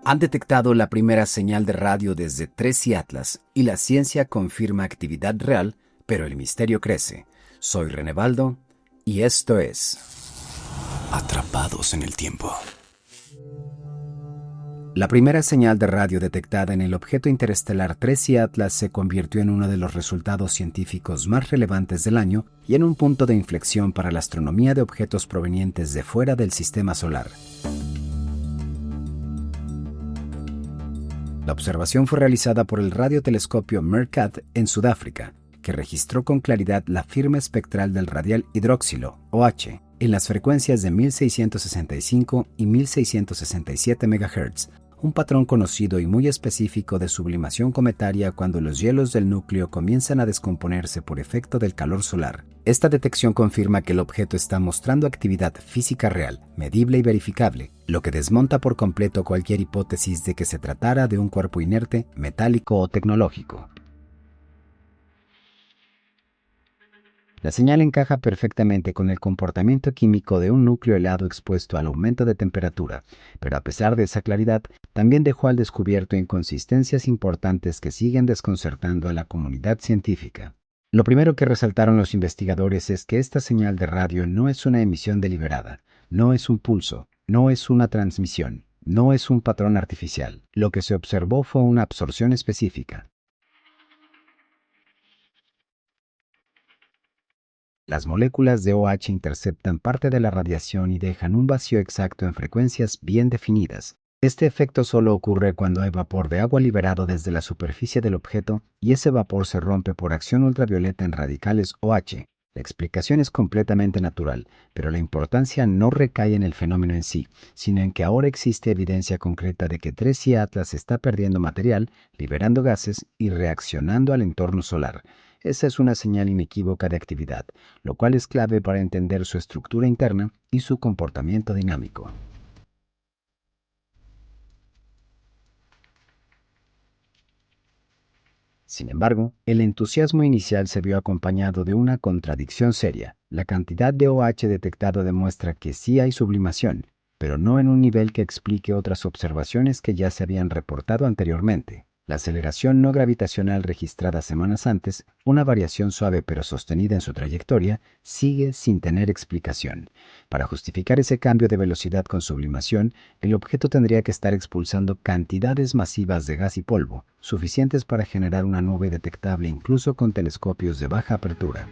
Han detectado la primera señal de radio desde Tracy Atlas y la ciencia confirma actividad real, pero el misterio crece. Soy René Baldo y esto es Atrapados en el Tiempo. La primera señal de radio detectada en el objeto interestelar Tracy Atlas se convirtió en uno de los resultados científicos más relevantes del año y en un punto de inflexión para la astronomía de objetos provenientes de fuera del sistema solar. La observación fue realizada por el radiotelescopio MERCAT en Sudáfrica, que registró con claridad la firma espectral del radial hidroxilo, OH, en las frecuencias de 1665 y 1667 MHz, un patrón conocido y muy específico de sublimación cometaria cuando los hielos del núcleo comienzan a descomponerse por efecto del calor solar. Esta detección confirma que el objeto está mostrando actividad física real, medible y verificable, lo que desmonta por completo cualquier hipótesis de que se tratara de un cuerpo inerte, metálico o tecnológico. La señal encaja perfectamente con el comportamiento químico de un núcleo helado expuesto al aumento de temperatura, pero a pesar de esa claridad, también dejó al descubierto inconsistencias importantes que siguen desconcertando a la comunidad científica. Lo primero que resaltaron los investigadores es que esta señal de radio no es una emisión deliberada, no es un pulso, no es una transmisión, no es un patrón artificial. Lo que se observó fue una absorción específica. Las moléculas de OH interceptan parte de la radiación y dejan un vacío exacto en frecuencias bien definidas. Este efecto solo ocurre cuando hay vapor de agua liberado desde la superficie del objeto y ese vapor se rompe por acción ultravioleta en radicales OH. La explicación es completamente natural, pero la importancia no recae en el fenómeno en sí, sino en que ahora existe evidencia concreta de que Tracy Atlas está perdiendo material, liberando gases y reaccionando al entorno solar. Esa es una señal inequívoca de actividad, lo cual es clave para entender su estructura interna y su comportamiento dinámico. Sin embargo, el entusiasmo inicial se vio acompañado de una contradicción seria. La cantidad de OH detectado demuestra que sí hay sublimación, pero no en un nivel que explique otras observaciones que ya se habían reportado anteriormente. La aceleración no gravitacional registrada semanas antes, una variación suave pero sostenida en su trayectoria, sigue sin tener explicación. Para justificar ese cambio de velocidad con sublimación, el objeto tendría que estar expulsando cantidades masivas de gas y polvo, suficientes para generar una nube detectable incluso con telescopios de baja apertura.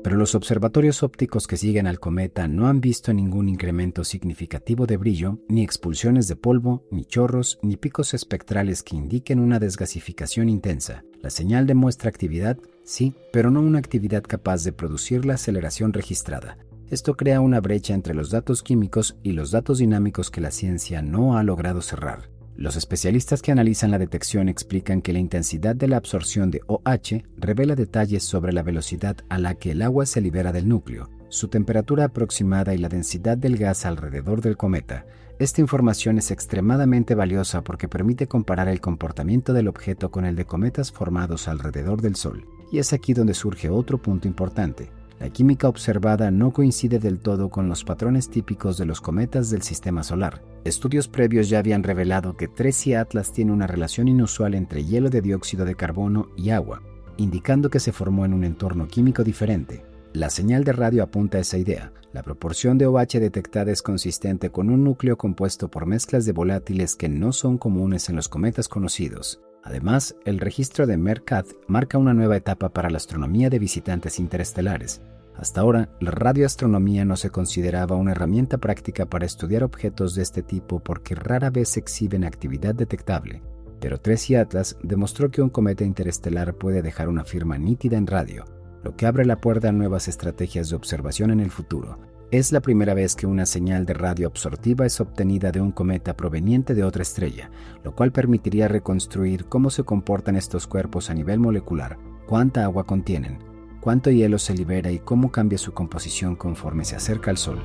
Pero los observatorios ópticos que siguen al cometa no han visto ningún incremento significativo de brillo, ni expulsiones de polvo, ni chorros, ni picos espectrales que indiquen una desgasificación intensa. La señal demuestra actividad, sí, pero no una actividad capaz de producir la aceleración registrada. Esto crea una brecha entre los datos químicos y los datos dinámicos que la ciencia no ha logrado cerrar. Los especialistas que analizan la detección explican que la intensidad de la absorción de OH revela detalles sobre la velocidad a la que el agua se libera del núcleo, su temperatura aproximada y la densidad del gas alrededor del cometa. Esta información es extremadamente valiosa porque permite comparar el comportamiento del objeto con el de cometas formados alrededor del Sol. Y es aquí donde surge otro punto importante. La química observada no coincide del todo con los patrones típicos de los cometas del sistema solar. Estudios previos ya habían revelado que Tracy Atlas tiene una relación inusual entre hielo de dióxido de carbono y agua, indicando que se formó en un entorno químico diferente. La señal de radio apunta a esa idea. La proporción de OH detectada es consistente con un núcleo compuesto por mezclas de volátiles que no son comunes en los cometas conocidos. Además, el registro de MERCAT marca una nueva etapa para la astronomía de visitantes interestelares. Hasta ahora, la radioastronomía no se consideraba una herramienta práctica para estudiar objetos de este tipo porque rara vez exhiben actividad detectable. Pero Tracy Atlas demostró que un cometa interestelar puede dejar una firma nítida en radio, lo que abre la puerta a nuevas estrategias de observación en el futuro. Es la primera vez que una señal de radio absortiva es obtenida de un cometa proveniente de otra estrella, lo cual permitiría reconstruir cómo se comportan estos cuerpos a nivel molecular, cuánta agua contienen, cuánto hielo se libera y cómo cambia su composición conforme se acerca al Sol.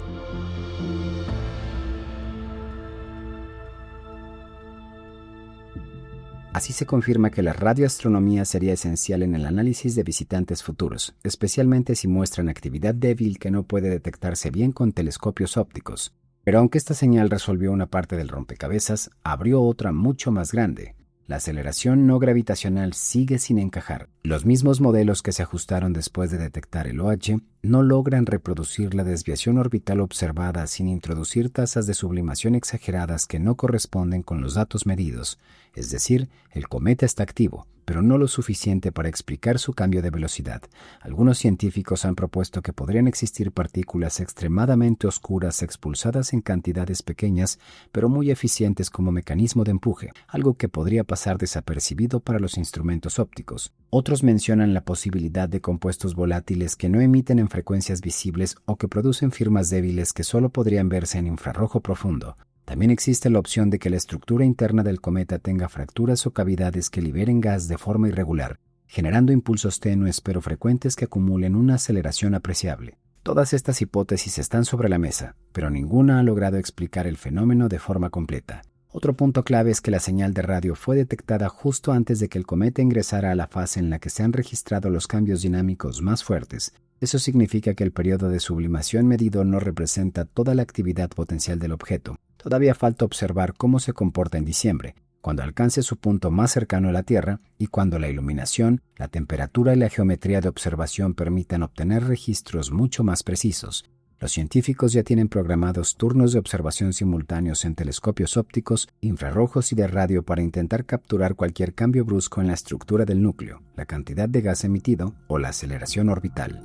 Así se confirma que la radioastronomía sería esencial en el análisis de visitantes futuros, especialmente si muestran actividad débil que no puede detectarse bien con telescopios ópticos. Pero aunque esta señal resolvió una parte del rompecabezas, abrió otra mucho más grande. La aceleración no gravitacional sigue sin encajar. Los mismos modelos que se ajustaron después de detectar el OH no logran reproducir la desviación orbital observada sin introducir tasas de sublimación exageradas que no corresponden con los datos medidos. Es decir, el cometa está activo, pero no lo suficiente para explicar su cambio de velocidad. Algunos científicos han propuesto que podrían existir partículas extremadamente oscuras expulsadas en cantidades pequeñas, pero muy eficientes como mecanismo de empuje, algo que podría pasar desapercibido para los instrumentos ópticos. Otros mencionan la posibilidad de compuestos volátiles que no emiten en frecuencias visibles o que producen firmas débiles que solo podrían verse en infrarrojo profundo. También existe la opción de que la estructura interna del cometa tenga fracturas o cavidades que liberen gas de forma irregular, generando impulsos tenues pero frecuentes que acumulen una aceleración apreciable. Todas estas hipótesis están sobre la mesa, pero ninguna ha logrado explicar el fenómeno de forma completa. Otro punto clave es que la señal de radio fue detectada justo antes de que el cometa ingresara a la fase en la que se han registrado los cambios dinámicos más fuertes. Eso significa que el periodo de sublimación medido no representa toda la actividad potencial del objeto. Todavía falta observar cómo se comporta en diciembre, cuando alcance su punto más cercano a la Tierra y cuando la iluminación, la temperatura y la geometría de observación permitan obtener registros mucho más precisos. Los científicos ya tienen programados turnos de observación simultáneos en telescopios ópticos, infrarrojos y de radio para intentar capturar cualquier cambio brusco en la estructura del núcleo, la cantidad de gas emitido o la aceleración orbital.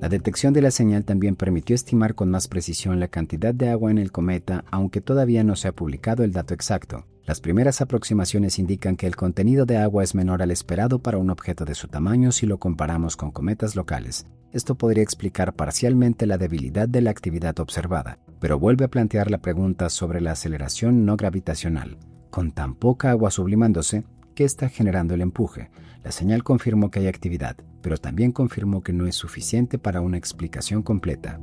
La detección de la señal también permitió estimar con más precisión la cantidad de agua en el cometa, aunque todavía no se ha publicado el dato exacto. Las primeras aproximaciones indican que el contenido de agua es menor al esperado para un objeto de su tamaño si lo comparamos con cometas locales. Esto podría explicar parcialmente la debilidad de la actividad observada, pero vuelve a plantear la pregunta sobre la aceleración no gravitacional. Con tan poca agua sublimándose, ¿qué está generando el empuje? La señal confirmó que hay actividad, pero también confirmó que no es suficiente para una explicación completa.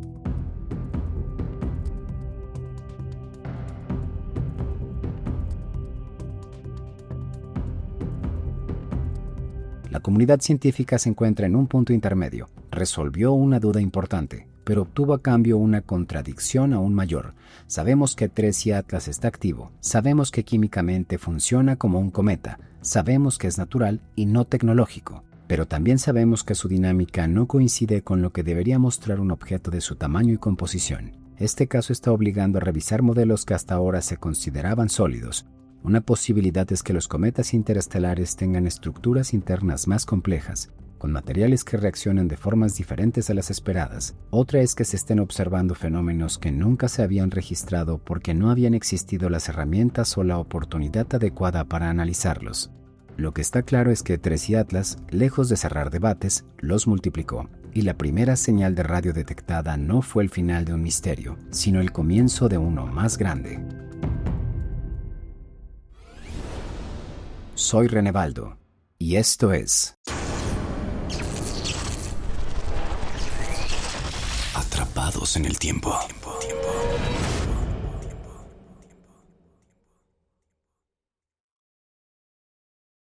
La comunidad científica se encuentra en un punto intermedio. Resolvió una duda importante, pero obtuvo a cambio una contradicción aún mayor. Sabemos que 3i Atlas está activo, sabemos que químicamente funciona como un cometa, sabemos que es natural y no tecnológico, pero también sabemos que su dinámica no coincide con lo que debería mostrar un objeto de su tamaño y composición. Este caso está obligando a revisar modelos que hasta ahora se consideraban sólidos. Una posibilidad es que los cometas interestelares tengan estructuras internas más complejas, con materiales que reaccionan de formas diferentes a las esperadas. Otra es que se estén observando fenómenos que nunca se habían registrado porque no habían existido las herramientas o la oportunidad adecuada para analizarlos. Lo que está claro es que 3i Atlas, lejos de cerrar debates, los multiplicó, y la primera señal de radio detectada no fue el final de un misterio, sino el comienzo de uno más grande. Soy René Baldo, y esto es Atrapados en el Tiempo.